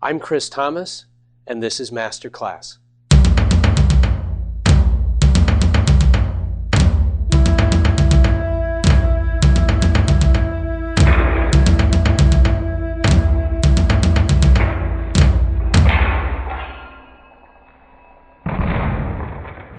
I'm Chris Thomas, and this is Master Class.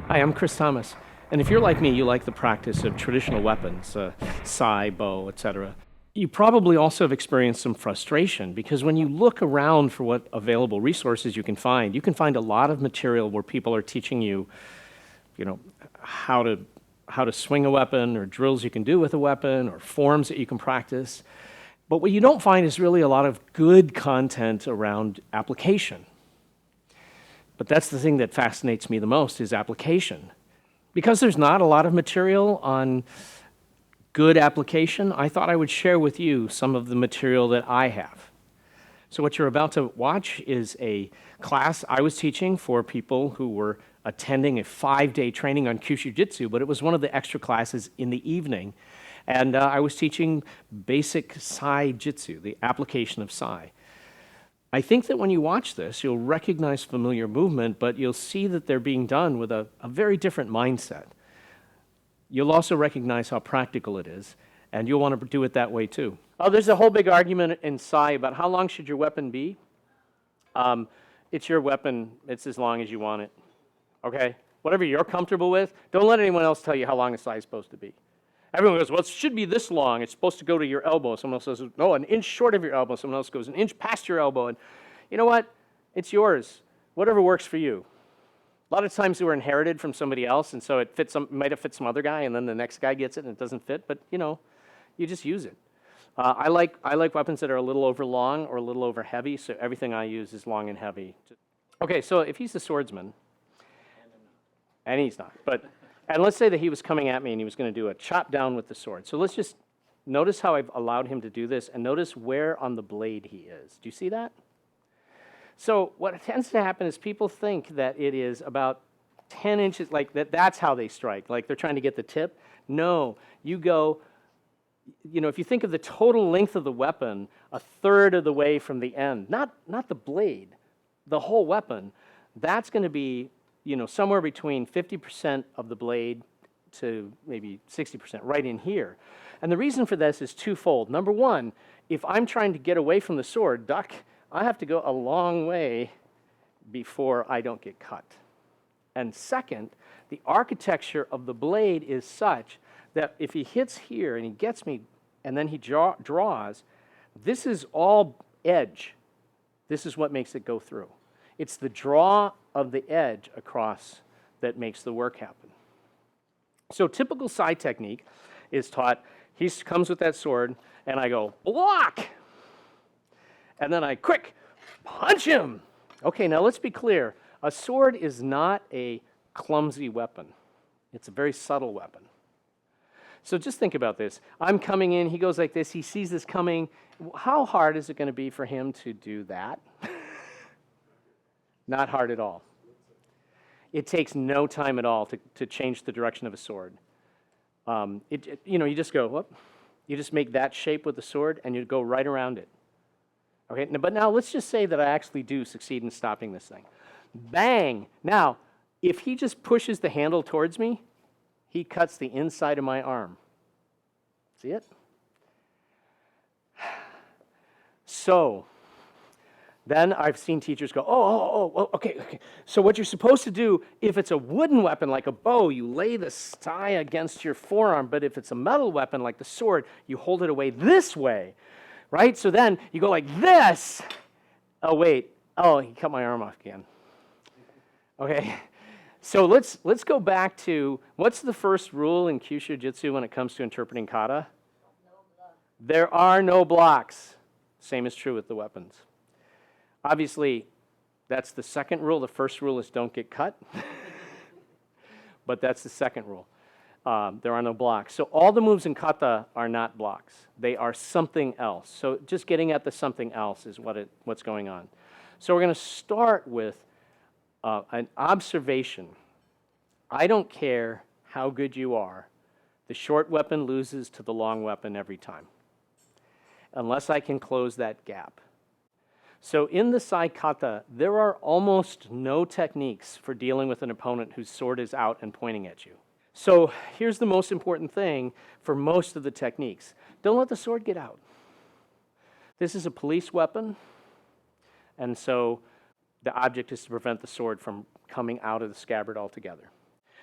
Hi, I'm Chris Thomas, and if you're like me, you like the practice of traditional weapons, sai, bow, etc. You probably also have experienced some frustration because when you look around for what available resources you can find a lot of material where people are teaching you, how to swing a weapon, or drills you can do with a weapon, or forms that you can practice. But what you don't find is really a lot of good content around application. But that's the thing that fascinates me the most, is application. Because there's not a lot of material on good application, I thought I would share with you some of the material that I have. So what you're about to watch is a class I was teaching for people who were attending a 5-day training on kobu-jitsu, but it was one of the extra classes in the evening. And I was teaching basic sai-jitsu, the application of sai. I think that when you watch this, you'll recognize familiar movement, but you'll see that they're being done with a very different mindset. You'll also recognize how practical it is, and you'll want to do it that way too. Oh, there's a whole big argument in sai about how long should your weapon be. It's your weapon. It's as long as you want it. Okay? Whatever you're comfortable with, don't let anyone else tell you how long a sai is supposed to be. Everyone goes, well, it should be this long. It's supposed to go to your elbow. Someone else says, no, an inch short of your elbow. Someone else goes, an inch past your elbow. And you know what? It's yours. Whatever works for you. A lot of times they were inherited from somebody else, and so it might have fit some other guy, and then the next guy gets it and it doesn't fit, but you just use it. I like weapons that are a little over long or a little over heavy, so everything I use is long and heavy. Okay, so if he's a swordsman, and he's not, and let's say that he was coming at me and he was going to do a chop down with the sword. So let's just notice how I've allowed him to do this, and notice where on the blade he is. Do you see that? So what tends to happen is people think that it is about 10 inches, like that's how they strike, like they're trying to get the tip. No, you go, if you think of the total length of the weapon, a third of the way from the end, not the blade, the whole weapon, that's going to be somewhere between 50% of the blade to maybe 60%, right in here. And the reason for this is twofold. Number one, if I'm trying to get away from the sword, duck, I have to go a long way before I don't get cut. And second, the architecture of the blade is such that if he hits here and he gets me and then he draws, this is all edge. This is what makes it go through. It's the draw of the edge across that makes the work happen. So typical sai technique is taught, he comes with that sword and I go, block! And then I quick punch him. Okay, now let's be clear. A sword is not a clumsy weapon. It's a very subtle weapon. So just think about this. I'm coming in, he goes like this, he sees this coming. How hard is it going to be for him to do that? Not hard at all. It takes no time at all to change the direction of a sword. You just go, whoop. You just make that shape with the sword and you go right around it. Okay, but now let's just say that I actually do succeed in stopping this thing. Bang! Now, if he just pushes the handle towards me, he cuts the inside of my arm. See it? So, then I've seen teachers go, oh, okay. So what you're supposed to do, if it's a wooden weapon like a bow, you lay the sai against your forearm, but if it's a metal weapon like the sword, you hold it away this way. Right? So then you go like this. Oh, wait. Oh, he cut my arm off again. Okay. So let's go back to, what's the first rule in kobu-jitsu when it comes to interpreting kata? No blocks. There are no blocks. Same is true with the weapons. Obviously, that's the second rule. The first rule is don't get cut. But that's the second rule. There are no blocks. So all the moves in kata are not blocks. They are something else. So just getting at the something else is what's going on. So we're going to start with an observation. I don't care how good you are. The short weapon loses to the long weapon every time, unless I can close that gap. So in the sai kata, there are almost no techniques for dealing with an opponent whose sword is out and pointing at you. So here's the most important thing for most of the techniques. Don't let the sword get out. This is a police weapon, and so the object is to prevent the sword from coming out of the scabbard altogether.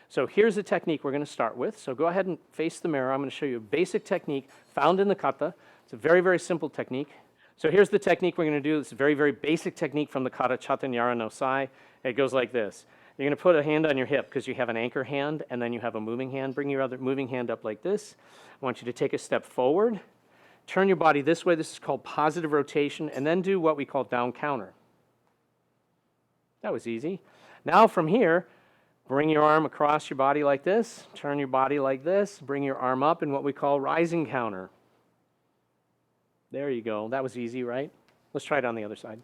So here's the technique we're going to start with. So go ahead and face the mirror. I'm going to show you a basic technique found in the kata. It's a very, very simple technique. So here's the technique we're going to do. It's a very, very basic technique from the kata Chatanyara no Sai. It goes like this. You're going to put a hand on your hip because you have an anchor hand, and then you have a moving hand. Bring your other moving hand up like this. I want you to take a step forward. Turn your body this way. This is called positive rotation, and then do what we call down counter. That was easy. Now from here, bring your arm across your body like this. Turn your body like this. Bring your arm up in what we call rising counter. There you go. That was easy, right? Let's try it on the other side.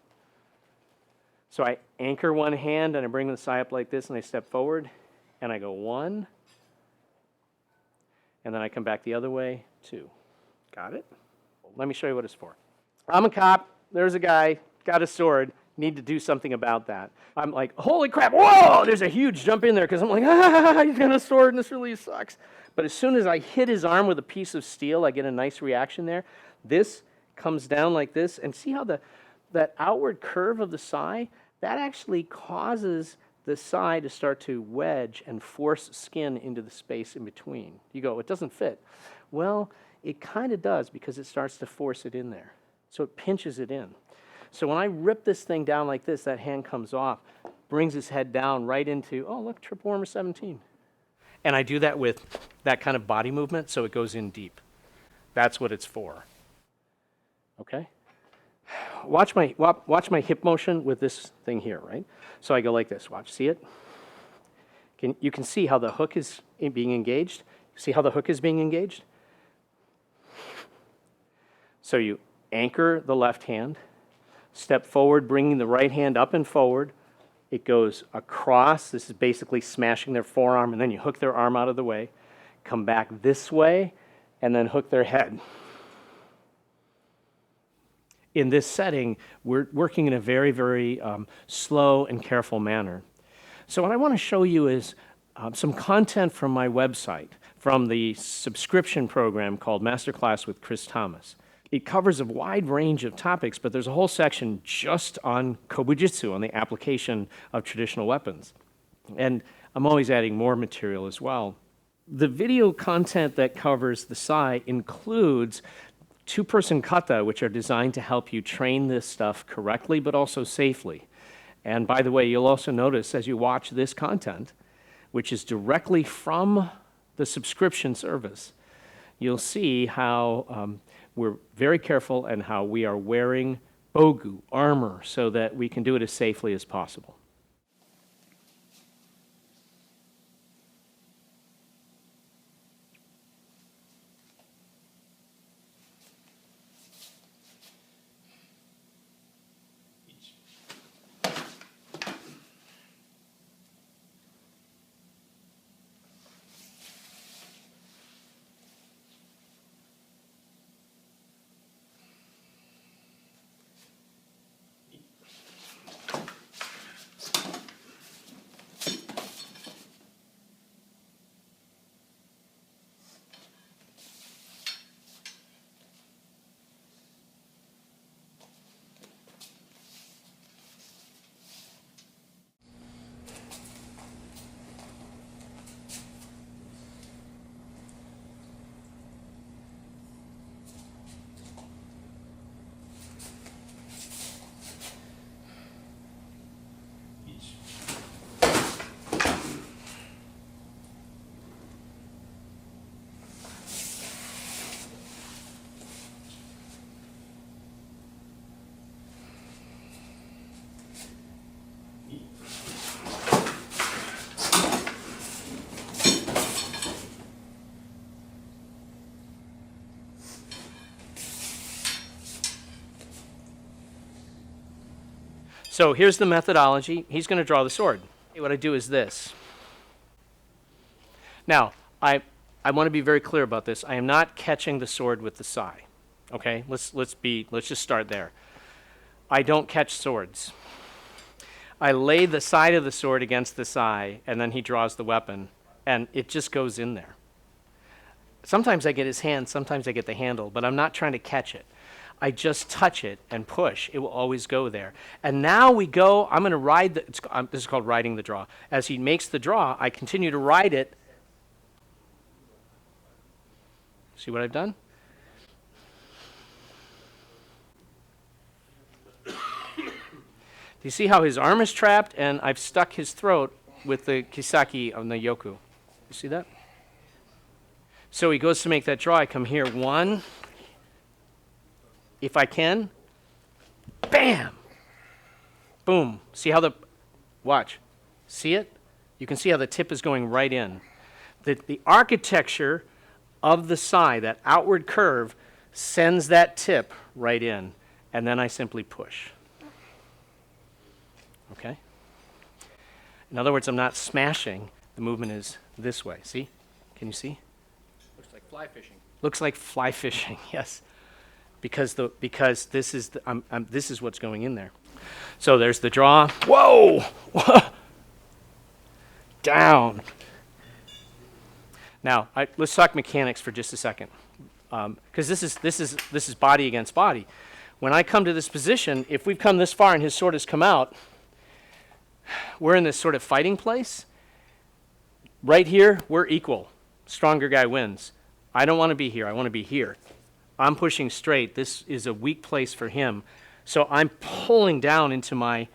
So I anchor one hand and I bring the sai up like this and I step forward and I go 1. And then I come back the other way, 2. Got it? Let me show you what it's for. I'm a cop. There's a guy, got a sword. Need to do something about that. I'm like, holy crap, whoa, there's a huge jump in there because I'm like, he's got a sword and this really sucks. But as soon as I hit his arm with a piece of steel, I get a nice reaction there. This comes down like this, and see how that outward curve of the sai, that actually causes the sai to start to wedge and force skin into the space in between. You go, it doesn't fit. Well, it kind of does because it starts to force it in there. So it pinches it in. So when I rip this thing down like this, that hand comes off, brings his head down right into, oh, look, trip warmer 17. And I do that with that kind of body movement, so it goes in deep. That's what it's for. Okay? Watch my hip motion with this thing here, right? So I go like this. Watch, see it? You can see how the hook is being engaged. See how the hook is being engaged? So you anchor the left hand, step forward, bringing the right hand up and forward. It goes across. This is basically smashing their forearm, and then you hook their arm out of the way. Come back this way, and then hook their head. In this setting, we're working in a very, very slow and careful manner. So what I want to show you is some content from my website, from the subscription program called Masterclass with Chris Thomas. It covers a wide range of topics, but there's a whole section just on kobu-jitsu, on the application of traditional weapons. And I'm always adding more material as well. The video content that covers the sai includes two-person kata, which are designed to help you train this stuff correctly, but also safely. And by the way, you'll also notice as you watch this content, which is directly from the subscription service, you'll see how we're very careful and how we are wearing bogu, armor, so that we can do it as safely as possible. So here's the methodology. He's going to draw the sword. What I do is this. Now, I want to be very clear about this. I am not catching the sword with the sai. Okay? Let's just start there. I don't catch swords. I lay the side of the sword against the sai, and then he draws the weapon, and it just goes in there. Sometimes I get his hand, sometimes I get the handle, but I'm not trying to catch it. I just touch it and push. It will always go there. And now we go, I'm going to ride, this is called riding the draw. As he makes the draw, I continue to ride it. See what I've done? Do you see how his arm is trapped and I've stuck his throat with the kisaki on the yoku? You see that? So he goes to make that draw. I come here, one. If I can, bam! Boom. See how watch. See it? You can see how the tip is going right in. The architecture of the sai, that outward curve, sends that tip right in. And then I simply push. Okay? In other words, I'm not smashing. The movement is this way. See? Can you see? Looks like fly fishing. Looks like fly fishing, yes. Because this is this is what's going in there. So there's the draw. Whoa! Down. Now let's talk mechanics for just a second, because this is body against body. When I come to this position, if we've come this far and his sword has come out, we're in this sort of fighting place. Right here, we're equal. Stronger guy wins. I don't want to be here. I want to be here. I'm pushing straight. This is a weak place for him. So I'm pulling down into I'm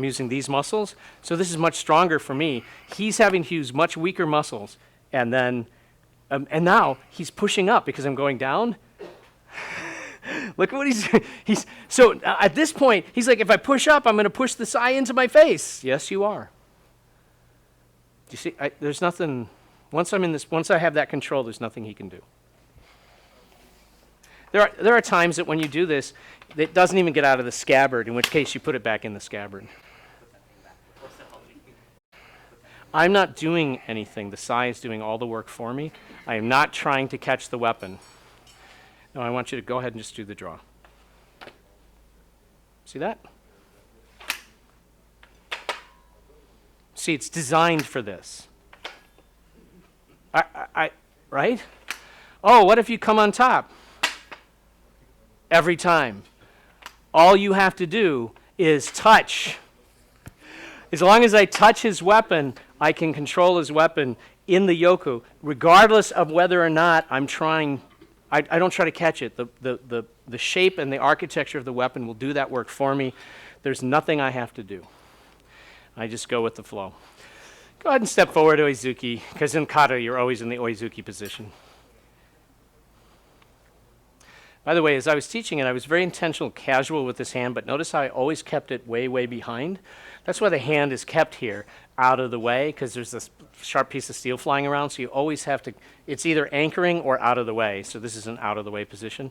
using these muscles. So this is much stronger for me. He's having to use much weaker muscles. And then, and now he's pushing up because I'm going down. Look at what he's doing. So at this point, he's like, if I push up, I'm going to push the sai into my face. Yes, you are. Do you see? There's nothing, once I have that control, there's nothing he can do. There are times that when you do this, it doesn't even get out of the scabbard, in which case you put it back in the scabbard. I'm not doing anything. The sai is doing all the work for me. I am not trying to catch the weapon. No, I want you to go ahead and just do the draw. See that? See, it's designed for this. Right? Oh, what if you come on top? Every time. All you have to do is touch. As long as I touch his weapon, I can control his weapon in the yoku, regardless of whether or not I'm trying. I don't try to catch it. The shape and the architecture of the weapon will do that work for me. There's nothing I have to do. I just go with the flow. Go ahead and step forward, Oizuki, because in kata, you're always in the Oizuki position. By the way, as I was teaching it, I was very intentional, casual with this hand, but notice how I always kept it way, way behind. That's why the hand is kept here, out of the way, because there's this sharp piece of steel flying around, so you always have to, it's either anchoring or out of the way, so this is an out of the way position.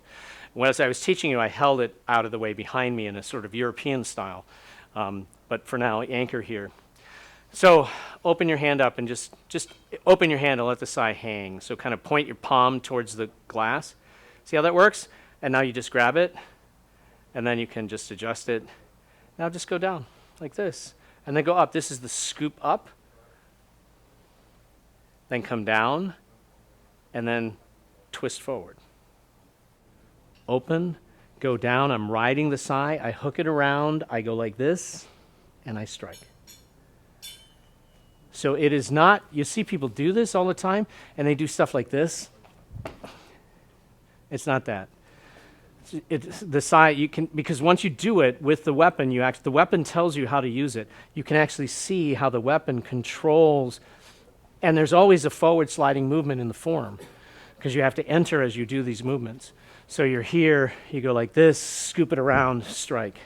As I was teaching you, I held it out of the way behind me in a sort of European style, but for now, anchor here. So open your hand up and just open your hand and let the sai hang. So kind of point your palm towards the glass. See how that works? And now you just grab it, and then you can just adjust it. Now just go down like this, and then go up. This is the scoop up. Then come down, and then twist forward. Open, go down. I'm riding the sai. I hook it around. I go like this, and I strike. So it is not, you see people do this all the time, and they do stuff like this. It's not that. The sai, you can, because once you do it with the weapon, the weapon tells you how to use it. You can actually see how the weapon controls, and there's always a forward sliding movement in the form, because you have to enter as you do these movements. So you're here, you go like this, scoop it around, strike.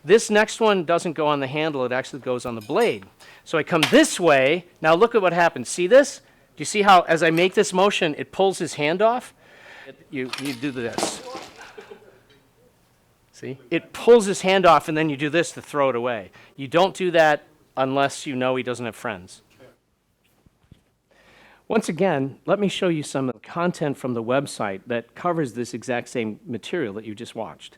This next one doesn't go on the handle, it actually goes on the blade. So I come this way, now look at what happens. See this? Do you see how as I make this motion, it pulls his hand off? You do this. See? It pulls his hand off, and then you do this to throw it away. You don't do that unless you know he doesn't have friends. Once again, let me show you some content from the website that covers this exact same material that you just watched.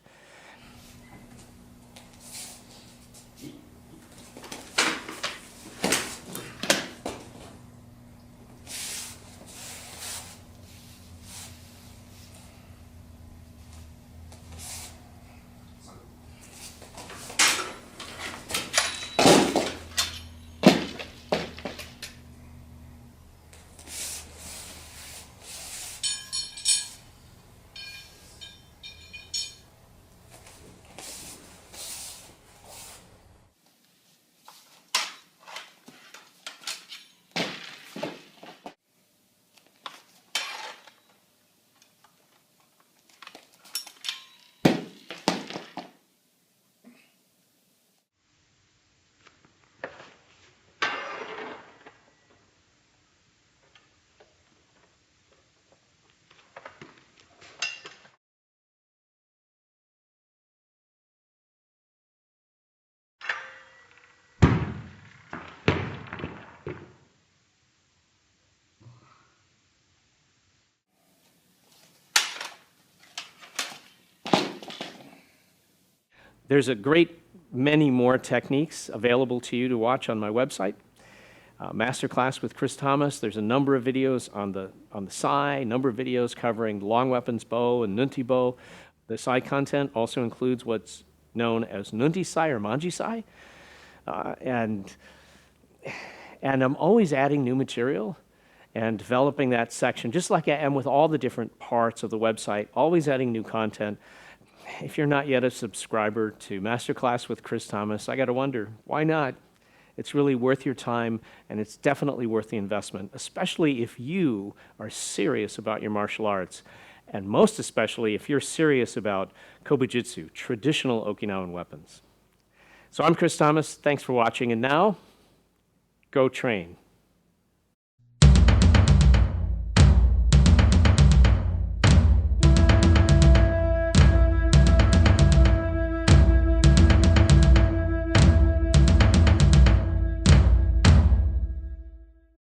There's a great many more techniques available to you to watch on my website. Masterclass with Chris Thomas. There's a number of videos on the sai, a number of videos covering long weapons bow and nunti bow. The sai content also includes what's known as nunti sai or manji sai. And I'm always adding new material and developing that section, just like I am with all the different parts of the website, always adding new content. If you're not yet a subscriber to Masterclass with Chris Thomas, I got to wonder, why not? It's really worth your time, and it's definitely worth the investment, especially if you are serious about your martial arts, and most especially if you're serious about kobu-jitsu, traditional Okinawan weapons. So I'm Chris Thomas. Thanks for watching, and now, go train.